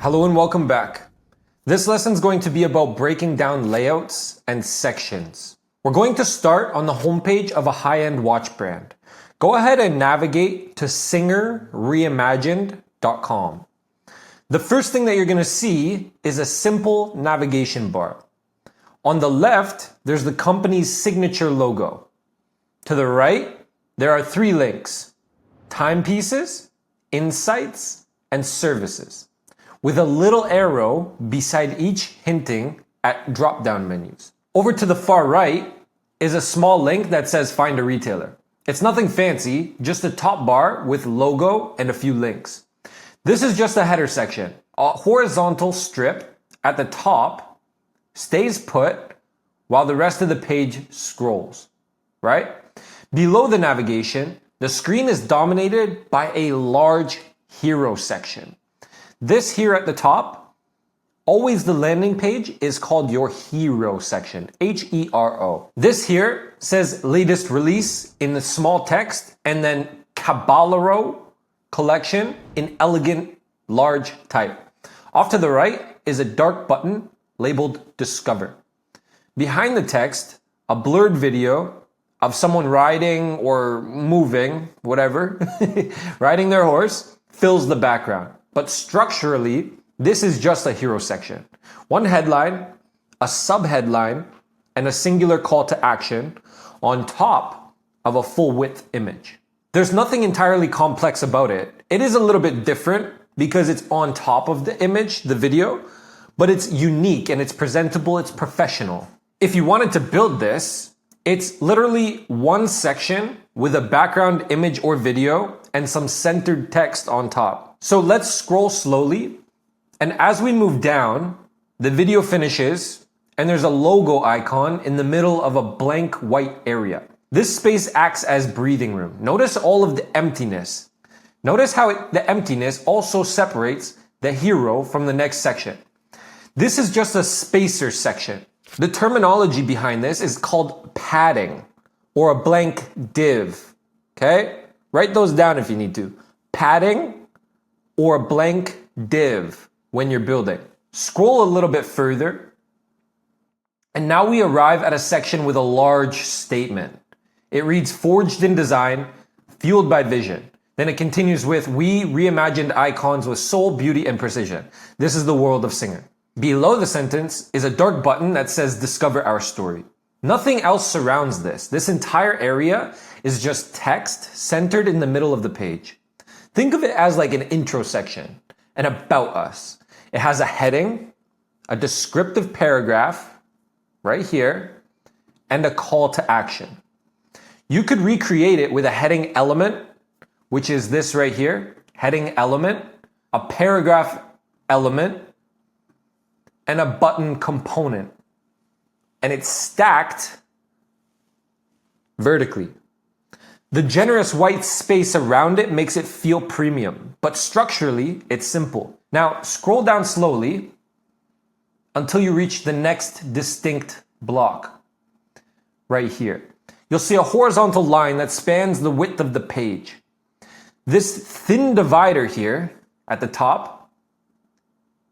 Hello and welcome back. This lesson is going to be about breaking down layouts and sections. We're going to start on the homepage of a high-end watch brand. Go ahead and navigate to singerreimagined.com. The first thing that you're going to see is a simple navigation bar. On the left, there's the company's signature logo. To the right, there are three links: timepieces, insights, and services, with a little arrow beside each hinting at drop-down menus. Over to the far right is a small link that says find a retailer. It's nothing fancy, just a top bar with logo and a few links. This is just a header section. A horizontal strip at the top stays put while the rest of the page scrolls, right? Below the navigation, the screen is dominated by a large hero section. This here at the top, always the landing page, is called your hero section, H-E-R-O. This here says latest release in the small text, and then Caballero collection in elegant large type. Off to the right is a dark button labeled discover. Behind the text, a blurred video of someone riding or moving, whatever, riding their horse, fills the background. But structurally, this is just a hero section. One headline, a sub-headline, and a singular call to action on top of a full width image. There's nothing entirely complex about it. It is a little bit different because it's on top of the image, the video, but it's unique and it's presentable, it's professional. If you wanted to build this, it's literally one section with a background image or video and some centered text on top. So let's scroll slowly. And as we move down, the video finishes and there's a logo icon in the middle of a blank white area. This space acts as breathing room. Notice all of the emptiness. Notice how the emptiness also separates the hero from the next section. This is just a spacer section. The terminology behind this is called padding or a blank div. Okay? Write those down if you need to. Padding or a blank div when you're building. Scroll a little bit further. And now we arrive at a section with a large statement. It reads forged in design, fueled by vision. Then it continues with we reimagined icons with soul, beauty, and precision. This is the world of Singer. Below the sentence is a dark button that says discover our story. Nothing else surrounds this. This entire area is just text centered in the middle of the page. Think of it as like an intro section, an about us. It has a heading, a descriptive paragraph right here, and a call to action. You could recreate it with a heading element, which is this right here, heading element, a paragraph element, and a button component. And it's stacked vertically. The generous white space around it makes it feel premium, but structurally, it's simple. Now, scroll down slowly until you reach the next distinct block right here. You'll see a horizontal line that spans the width of the page. This thin divider here at the top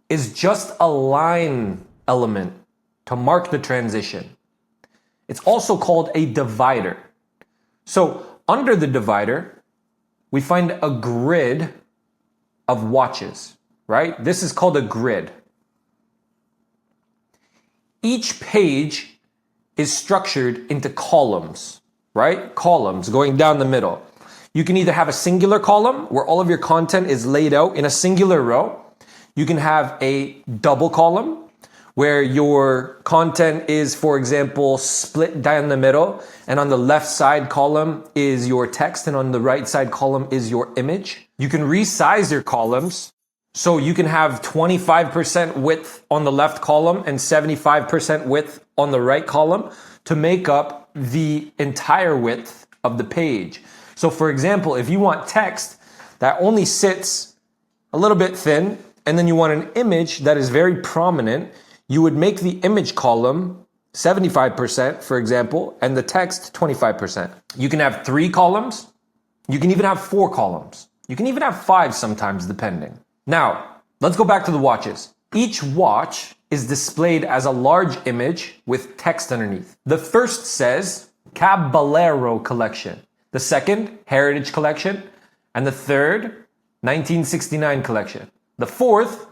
is just a line element to mark the transition. It's also called a divider. So under the divider, we find a grid of watches, right? This is called a grid. Each page is structured into columns, right? Columns going down the middle. You can either have a singular column where all of your content is laid out in a singular row. You can have a double column where your content is, for example, split down the middle, and on the left side column is your text, and on the right side column is your image. You can resize your columns, so you can have 25% width on the left column and 75% width on the right column to make up the entire width of the page. So for example, if you want text that only sits a little bit thin, and then you want an image that is very prominent, you would make the image column 75%, for example, and the text 25%. You can have 3 columns. You can even have 4 columns. You can even have 5 sometimes, depending. Now, Let's go back to the watches. Each watch is displayed as a large image with text underneath. The first says Caballero Collection. The second, Heritage Collection. And the third, 1969 Collection. The fourth,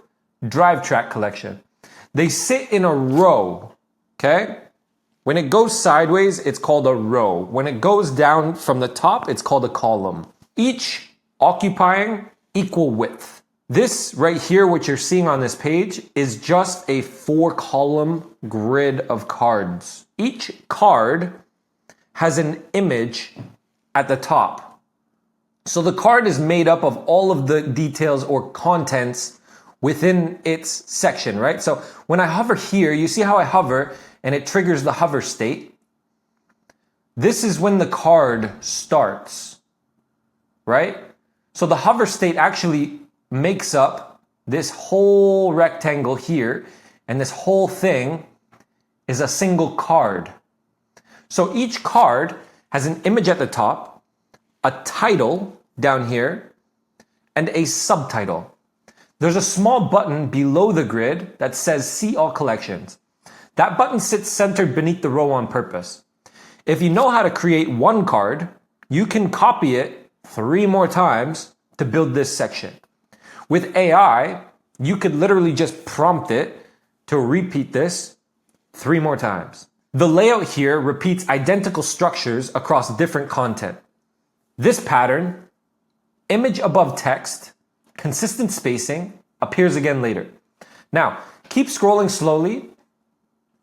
Drive Track Collection. They sit in a row, okay? When it goes sideways, it's called a row. When it goes down from the top, it's called a column. Each occupying equal width. This right here, what you're seeing on this page, is just a 4-column grid of cards. Each card has an image at the top. So the card is made up of all of the details or contents within its section, right? So when I hover here, you see how I hover and it triggers the hover state. This is when the card starts, right? So the hover state actually makes up this whole rectangle here, and this whole thing is a single card. So each card has an image at the top, a title down here, and a subtitle. There's a small button below the grid that says See All Collections. That button sits centered beneath the row on purpose. If you know how to create one card, you can copy it 3 more times to build this section. With AI, you could literally just prompt it to repeat this 3 more times. The layout here repeats identical structures across different content. This pattern, image above text, consistent spacing, appears again later. Now, keep scrolling slowly,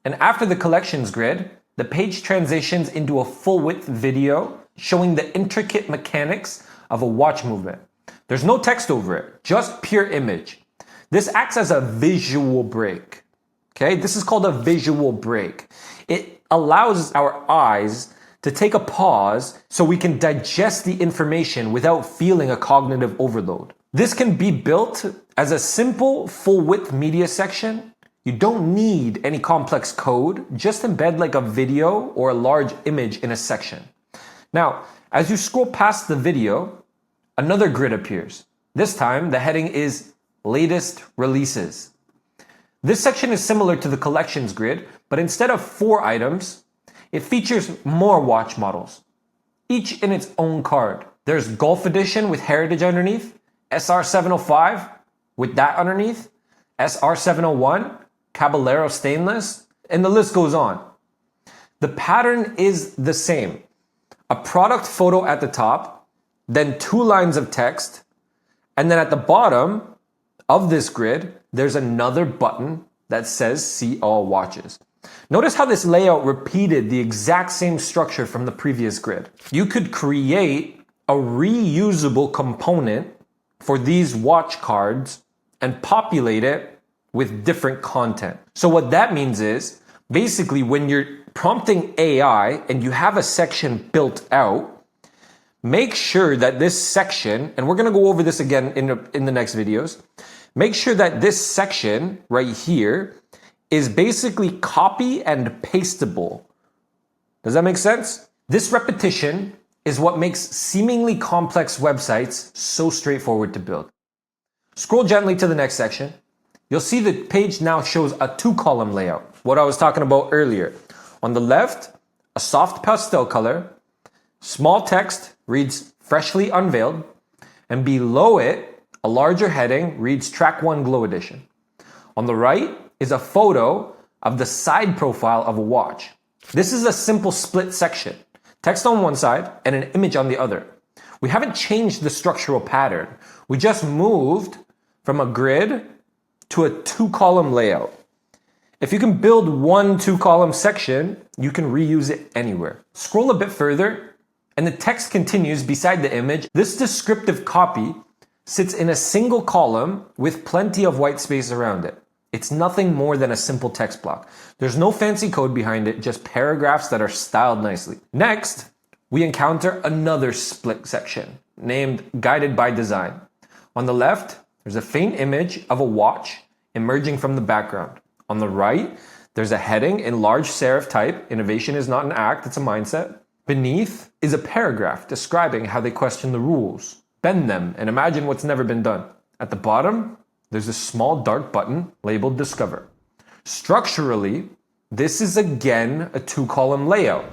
and after the collections grid, the page transitions into a full-width video showing the intricate mechanics of a watch movement. There's no text over it, just pure image. This acts as a visual break. Okay, this is called a visual break. It allows our eyes to take a pause so we can digest the information without feeling a cognitive overload. This can be built as a simple full-width media section. You don't need any complex code, just embed like a video or a large image in a section. Now, as you scroll past the video, another grid appears. This time, the heading is Latest Releases. This section is similar to the collections grid, but instead of 4 items, it features more watch models, each in its own card. There's Golf Edition with Heritage underneath, SR705 with that underneath, SR701, Caballero Stainless, and the list goes on. The pattern is the same. A product photo at the top, then 2 lines of text, and then at the bottom of this grid, there's another button that says See All Watches. Notice how this layout repeated the exact same structure from the previous grid. You could create a reusable component for these watch cards and populate it with different content. So what that means is, basically when you're prompting AI and you have a section built out, make sure that this section, and we're gonna go over this again in the next videos, make sure that this section right here is basically copy and pasteable. Does that make sense? This repetition is what makes seemingly complex websites so straightforward to build. Scroll gently to the next section. You'll see the page now shows a 2-column layout, what I was talking about earlier. On the left, a soft pastel color, small text reads Freshly Unveiled, and below it, a larger heading reads Track 1 Glow Edition. On the right is a photo of the side profile of a watch. This is a simple split section, text on one side and an image on the other. We haven't changed the structural pattern. We just moved from a grid to a 2-column layout. If you can build one 2-column section, you can reuse it anywhere. Scroll a bit further, and the text continues beside the image. This descriptive copy sits in a single column with plenty of white space around it. It's nothing more than a simple text block. There's no fancy code behind it, just paragraphs that are styled nicely. Next, we encounter another split section named Guided by Design. On the left, there's a faint image of a watch emerging from the background. On the right, there's a heading in large serif type, Innovation is not an act, it's a mindset. Beneath is a paragraph describing how they question the rules, bend them, and imagine what's never been done. At the bottom, there's a small dark button labeled Discover. Structurally, this is again a 2-column layout.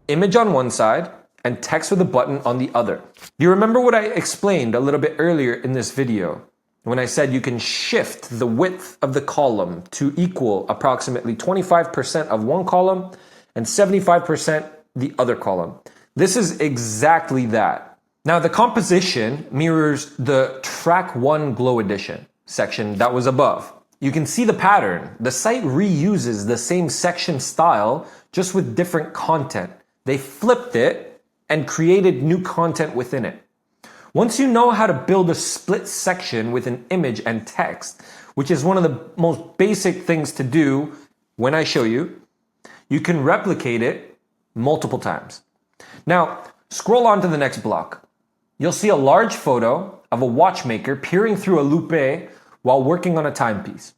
Image on one side and text with a button on the other. Do you remember what I explained a little bit earlier in this video when I said you can shift the width of the column to equal approximately 25% of one column and 75% the other column? This is exactly that. Now the composition mirrors the Track 1 Glow Edition section that was above. You can see the pattern. The site reuses the same section style, just with different content. They flipped it and created new content within it. Once you know how to build a split section with an image and text, which is one of the most basic things to do when I show you, you can replicate it multiple times. Now, scroll on to the next block. You'll see a large photo of a watchmaker peering through a loupe while working on a timepiece.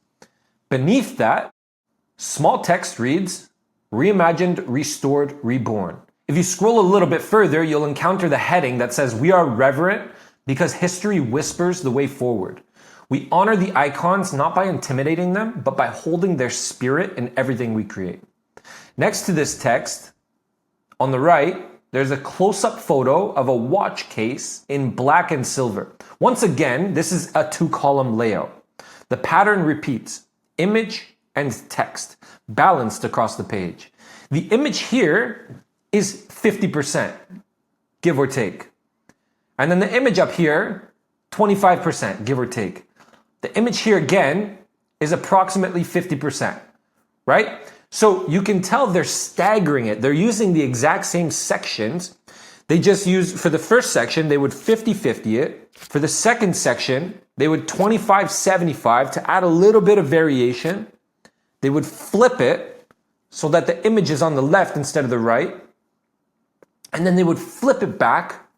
Beneath that, small text reads, Reimagined, Restored, Reborn. If you scroll a little bit further, you'll encounter the heading that says, We are reverent because history whispers the way forward. We honor the icons not by intimidating them, but by holding their spirit in everything we create. Next to this text, on the right, there's a close-up photo of a watch case in black and silver. Once again, this is a 2-column layout. The pattern repeats, image and text, balanced across the page. The image here is 50%, give or take. And then the image up here, 25%, give or take. The image here again is approximately 50%, right? So you can tell they're staggering it. They're using the exact same sections. They just use, for the first section, they would 50-50 it. For the second section, they would 25-75 to add a little bit of variation. They would flip it so that the image is on the left instead of the right. And then they would flip it back.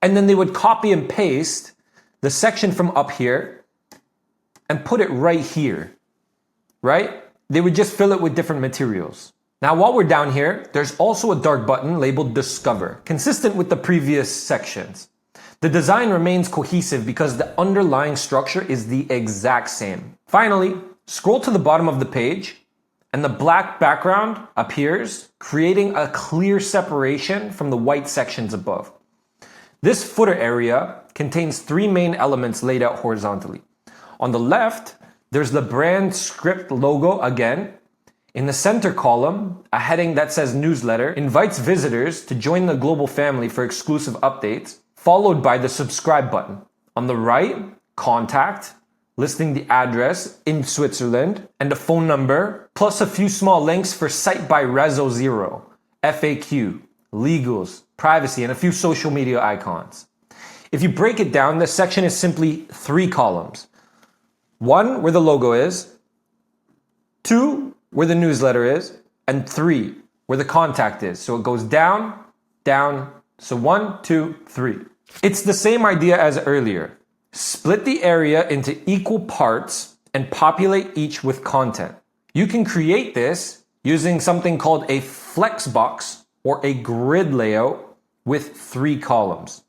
And then they would copy and paste the section from up here and put it right here, right? They would just fill it with different materials. Now, while we're down here, there's also a dark button labeled Discover, consistent with the previous sections. The design remains cohesive because the underlying structure is the exact same. Finally, scroll to the bottom of the page and the black background appears, creating a clear separation from the white sections above. This footer area contains 3 main elements laid out horizontally. On the left, there's the brand script logo again. In the center column, a heading that says Newsletter invites visitors to join the global family for exclusive updates, followed by the subscribe button. On the right, Contact, listing the address in Switzerland and a phone number, plus a few small links for Site by Rezo Zero, FAQ, legals, privacy, and a few social media icons. If you break it down, this section is simply 3 columns. 1, where the logo is, 2, where the newsletter is, and 3, where the contact is. So it goes down, down, so 1, 2, 3. It's the same idea as earlier. Split the area into equal parts and populate each with content. You can create this using something called a flexbox or a grid layout with 3 columns.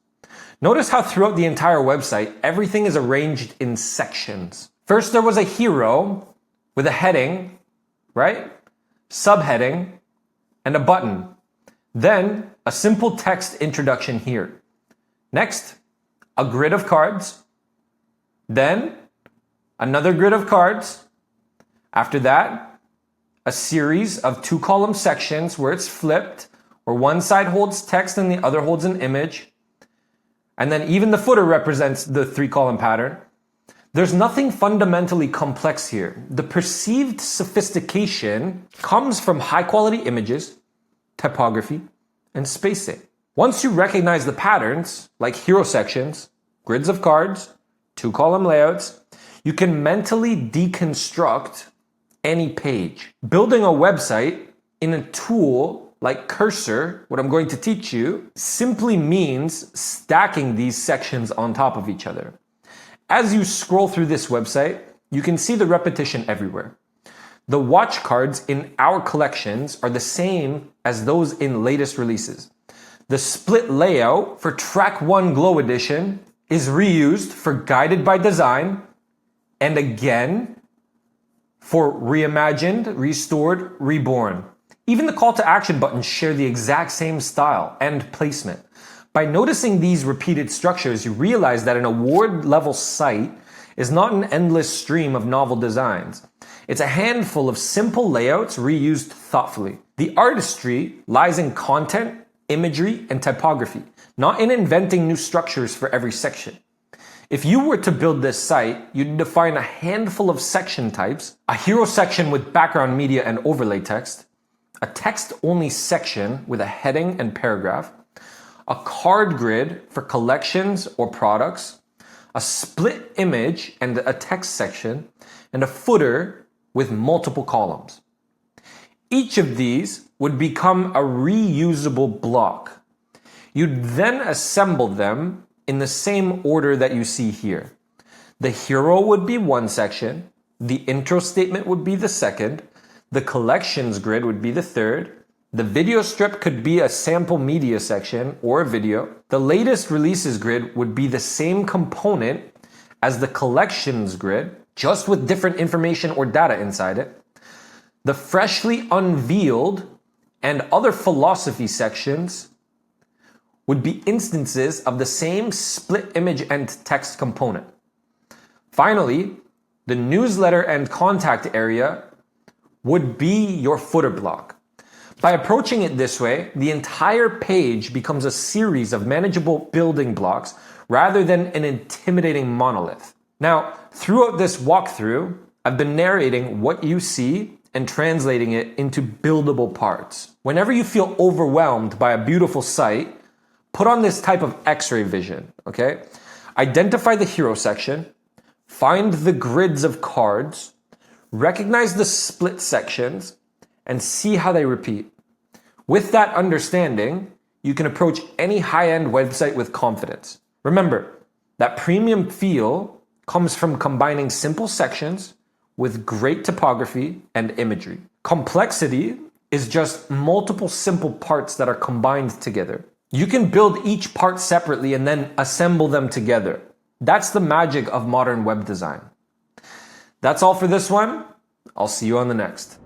Notice how throughout the entire website, everything is arranged in sections. First, there was a hero with a heading, right? Subheading, and a button. Then, a simple text introduction here. Next, a grid of cards. Then, another grid of cards. After that, a series of 2-column sections where it's flipped, where one side holds text and the other holds an image. And then even the footer represents the 3-column pattern. There's nothing fundamentally complex here. The perceived sophistication comes from high-quality images, typography, and spacing. Once you recognize the patterns, like hero sections, grids of cards, 2-column layouts, you can mentally deconstruct any page. Building a website in a tool like Cursor, what I'm going to teach you, simply means stacking these sections on top of each other. As you scroll through this website, you can see the repetition everywhere. The watch cards in our collections are the same as those in latest releases. The split layout for Track 1 Glow Edition is reused for Guided by Design and again for reimagined, restored, reborn. Even the call to action buttons share the exact same style and placement. By noticing these repeated structures, you realize that an award-level site is not an endless stream of novel designs. It's a handful of simple layouts reused thoughtfully. The artistry lies in content, imagery, and typography, not in inventing new structures for every section. If you were to build this site, you'd define a handful of section types, a hero section with background media and overlay text, a text-only section with a heading and paragraph, a card grid for collections or products, a split image and a text section, and a footer with multiple columns. Each of these would become a reusable block. You'd then assemble them in the same order that you see here. The hero would be one section, the intro statement would be the second, the collections grid would be the third, the video strip could be a sample media section or a video, the latest releases grid would be the same component as the collections grid, just with different information or data inside it. The freshly unveiled and other philosophy sections would be instances of the same split image and text component. Finally, the newsletter and contact area would be your footer block. By approaching it this way, the entire page becomes a series of manageable building blocks rather than an intimidating monolith. Now, throughout this walkthrough, I've been narrating what you see and translating it into buildable parts. Whenever you feel overwhelmed by a beautiful site, put on this type of X-ray vision, okay? Identify the hero section, find the grids of cards, recognize the split sections, and see how they repeat. With that understanding, you can approach any high-end website with confidence. Remember, that premium feel comes from combining simple sections with great typography and imagery. Complexity is just multiple simple parts that are combined together. You can build each part separately and then assemble them together. That's the magic of modern web design. That's all for this one. I'll see you on the next.